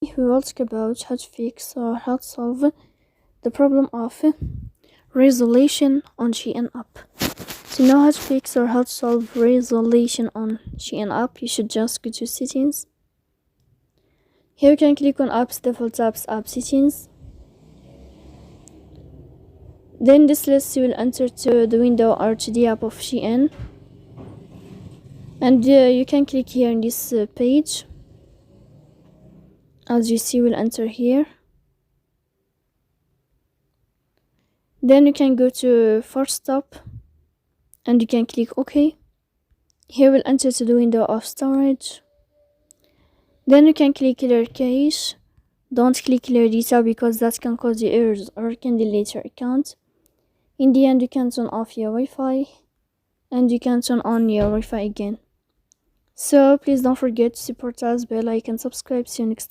We will talk about how to fix or how to solve the problem of resolution on Shein app. To know how to fix or how to solve resolution on Shein app, you should just go to settings. Here you can click on apps, default apps, app settings. Then this list you will enter to the window or to the app of Shein, and you can click here in this page. As you see, we'll enter here. Then you can go to first stop and you can click OK. Here we'll enter to the window of storage. Then you can click clear cache. Don't click clear data because that can cause you errors or can delete your account. In the end, you can turn off your Wi-Fi and you can turn on your Wi-Fi again. So please don't forget to support us by like and subscribe. See you next time.